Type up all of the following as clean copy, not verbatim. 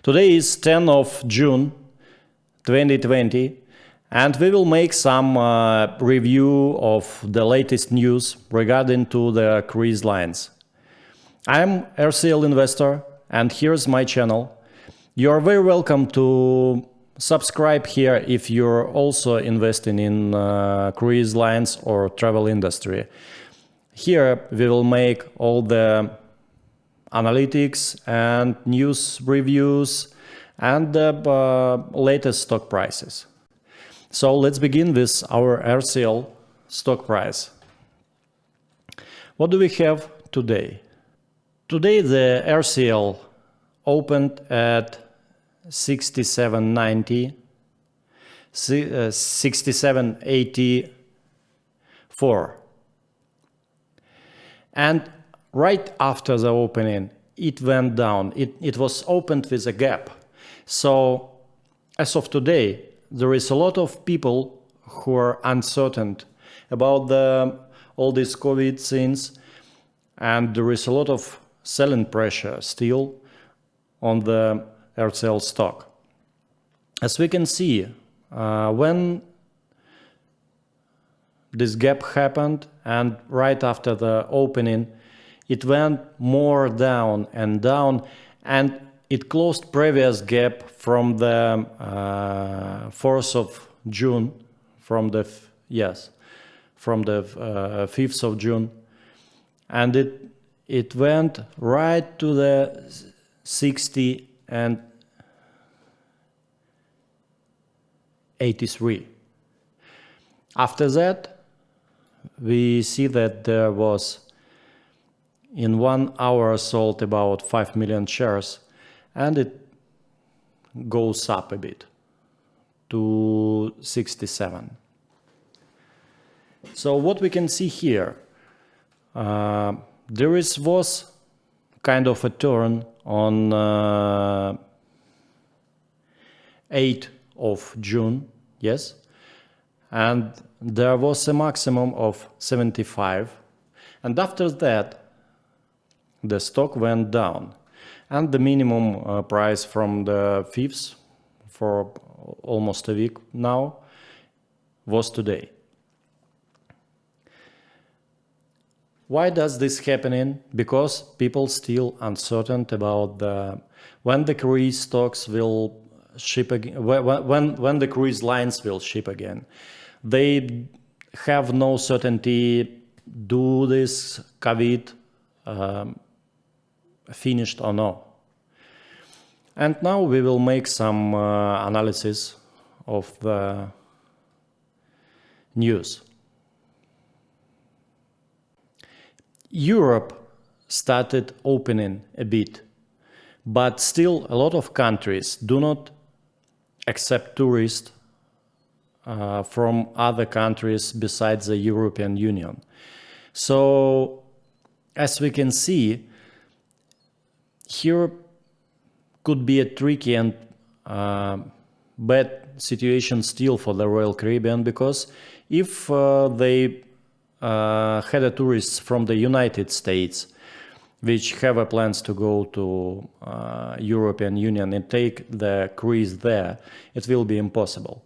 Today is 10th of June 2020 and we will make some review of the latest news regarding to the cruise lines. I'm RCL investor and here's my channel. You are very welcome to subscribe here if you're also investing in cruise lines or travel industry. Here we will make all the analytics and news reviews and the latest stock prices. So let's begin with our RCL stock price. What do we have today? Today the RCL opened at 67.90, 67.84. And right after the opening, it went down. It was opened with a gap. So as of today, there is a lot of people who are uncertain about all these COVID things, and there is a lot of selling pressure still on the RCL stock. As we can see, when this gap happened and right after the opening, it went more down, and it closed previous gap from the 4th of June, from the 5th of June, and it went right to the 60 and 83. After that, we see that there was in 1 hour sold about 5 million shares, and it goes up a bit to 67. So what we can see here, there was kind of a turn on 8th of June, yes, and there was a maximum of 75, and after that the stock went down, and the minimum price from the 5th for almost a week now was today. Why does this happening? Because people still uncertain about when the cruise stocks will ship again, when the cruise lines will ship again. They have no certainty, do this COVID finished or no. And now we will make some analysis of the news. Europe started opening a bit, but still a lot of countries do not accept tourists from other countries besides the European Union. So as we can see, here could be a tricky and bad situation still for the Royal Caribbean, because if they had a tourists from the United States which have plans to go to European Union and take the cruise there, it will be impossible.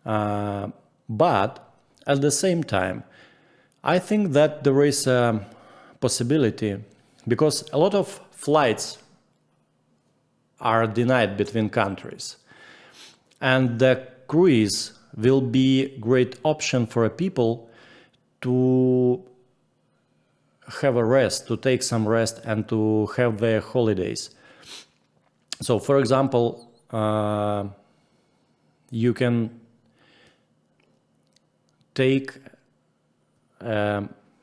But at the same time, I think that there is a possibility, because a lot of flights are denied between countries, and the cruise will be a great option for people to have a rest, to take some rest and to have their holidays. So for example, you can take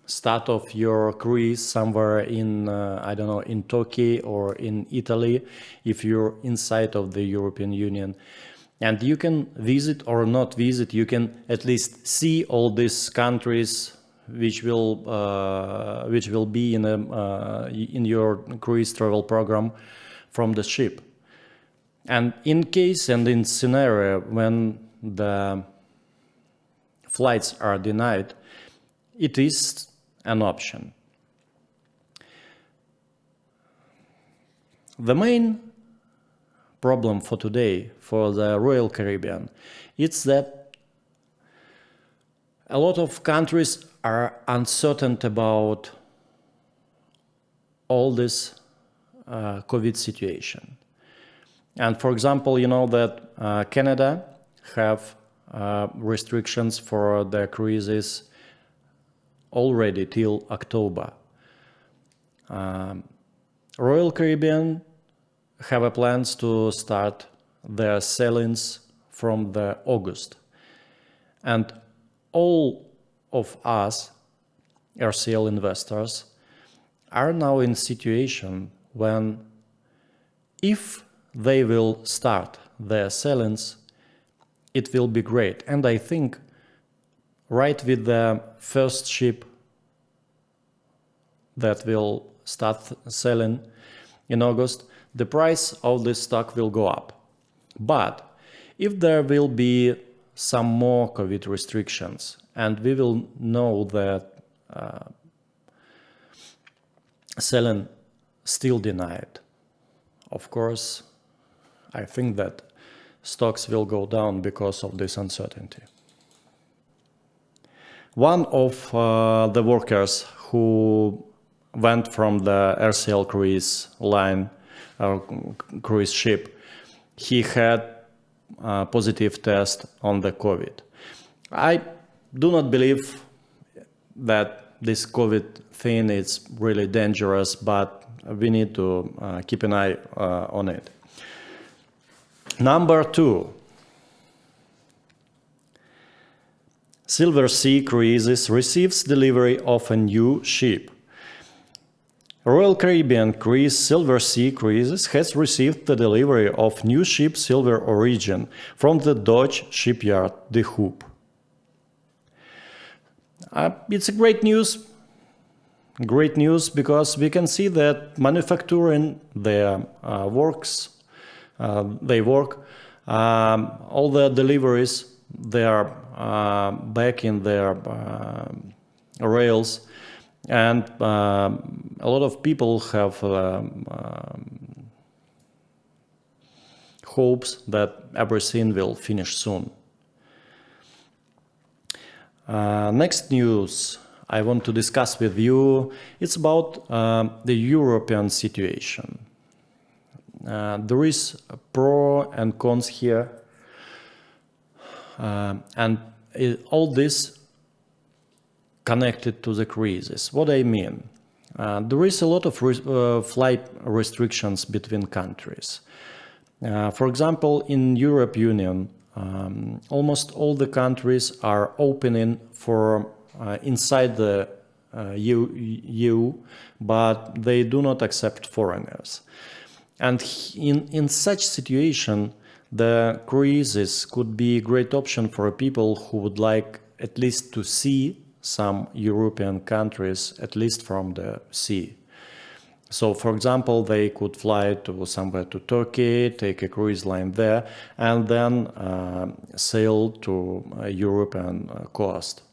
start of your cruise somewhere in, I don't know, in Turkey or in Italy, if you're inside of the European Union. And you can visit or not visit, you can at least see all these countries which will be in your cruise travel program from the ship. And in case and in scenario when the flights are denied, it is an option. The main problem for today for the Royal Caribbean. It's that a lot of countries are uncertain about all this COVID situation. And for example, you know that Canada have restrictions for the cruises already till October. Royal Caribbean have plans to start their sailings from the August. And all of us, RCL investors, are now in a situation when if they will start their sailings, it will be great. And I think right with the first ship that will start sailing in August, the price of this stock will go up. But if there will be some more COVID restrictions and we will know that selling still denied, of course, I think that stocks will go down because of this uncertainty. One of the workers who went from the RCL cruise line, cruise ship, he had a positive test on the COVID. I do not believe that this COVID thing is really dangerous, but we need to keep an eye on it. Number 2. Silver Sea Cruises receives delivery of a new ship. Royal Caribbean cruise Silver Sea Cruises has received the delivery of new ship Silver Origin from the Dutch shipyard De Hoop. It's a great news because we can see that manufacturing their works, they work, all the deliveries, they are back in their rails, and a lot of people have hopes that everything will finish soon. Next news I want to discuss with you, it's about the European situation. There is pro and cons here, and all this connected to the cruises. What I mean? There is a lot of flight restrictions between countries. For example, in Europe Union, almost all the countries are opening for inside the EU, but they do not accept foreigners. And in such situation, the cruises could be a great option for people who would like at least to see some European countries, at least from the sea. So, for example, they could fly to somewhere to Turkey, take a cruise line there, and then sail to a European coast.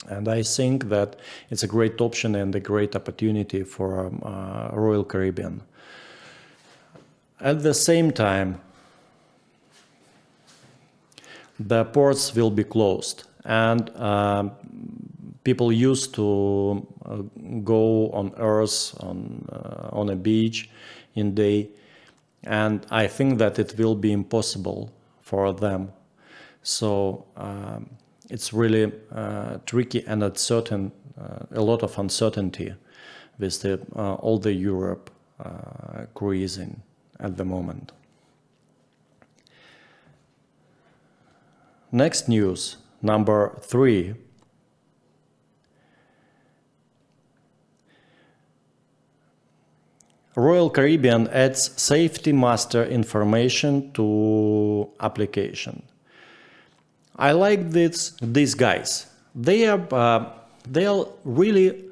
And I think that it's a great option and a great opportunity for Royal Caribbean. At the same time, the ports will be closed, and people used to go on Earth, on a beach in day, and I think that it will be impossible for them. So it's really tricky and uncertain, a lot of uncertainty with all the Europe cruising at the moment. Next news, number 3. Royal Caribbean adds Safety Master information to application. I like these guys. They are really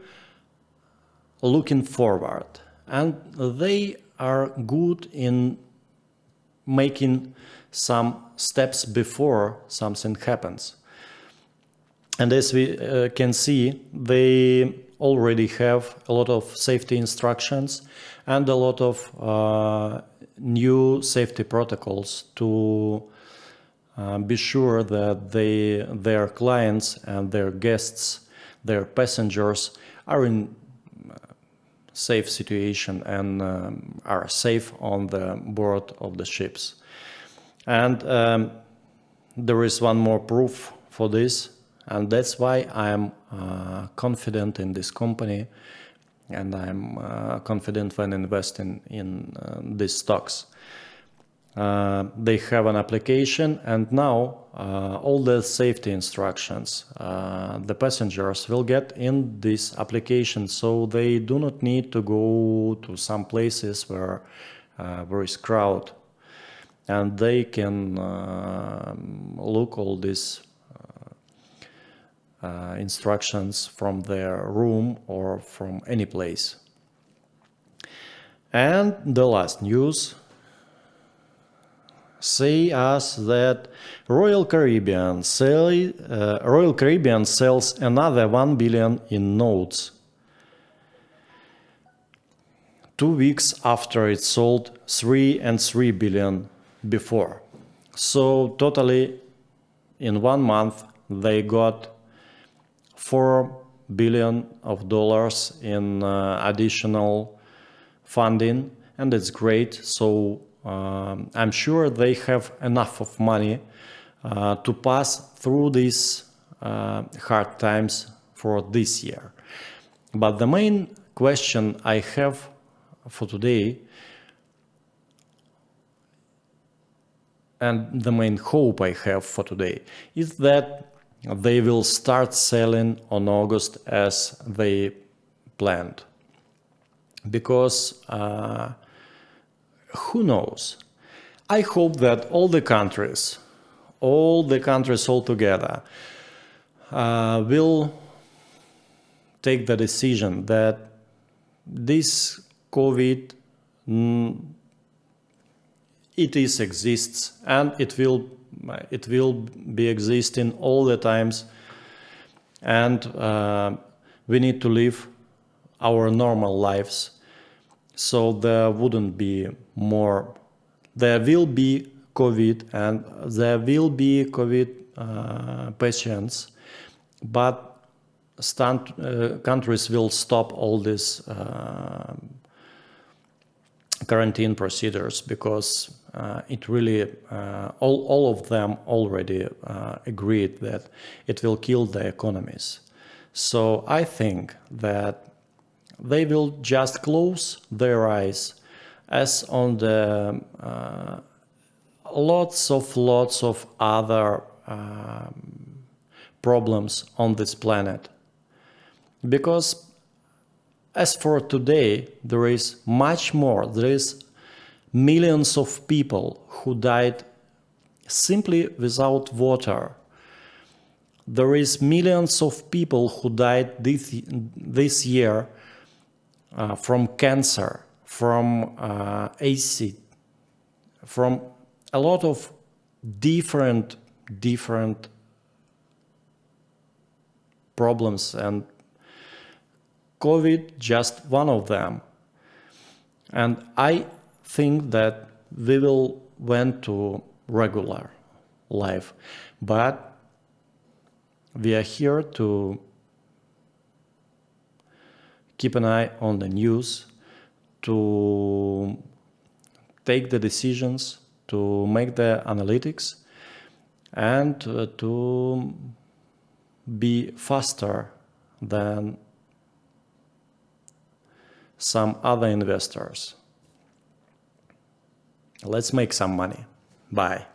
looking forward, and they are good in making some steps before something happens. And as we can see, they already have a lot of safety instructions and a lot of new safety protocols to be sure that their clients and their guests, their passengers are in safe situation and are safe on the board of the ships. And there is one more proof for this, and that's why I am confident in this company, and I'm confident when investing in these stocks. They have an application, and now all the safety instructions the passengers will get in this application, so they do not need to go to some places where there is crowd, and they can look all these instructions from their room or from any place. And the last news say us that Royal Caribbean sells another 1 billion in notes 2 weeks after it sold 3 billion before. So totally in 1 month they got $4 billion in additional funding, and it's great. So I'm sure they have enough of money to pass through these hard times for this year. But the main question I have for today, and the main hope I have for today, is that they will start selling on August as they planned. Because who knows? I hope that all the countries all together will take the decision that this COVID exists, and it will be existing all the times, and we need to live our normal lives. So there will be COVID, and there will be COVID patients, but countries will stop all these quarantine procedures, because it really all of them already agreed that it will kill the economies. So I think that they will just close their eyes as on the lots of other problems on this planet. Because as for today, there is much more. There is millions of people who died simply without water. There is millions of people who died this year from cancer, from acid, from a lot of different problems, and COVID just one of them. And I think that we will went to regular life, but we are here to keep an eye on the news, to take the decisions, to make the analytics, and to be faster than some other investors. Let's make some money. Bye.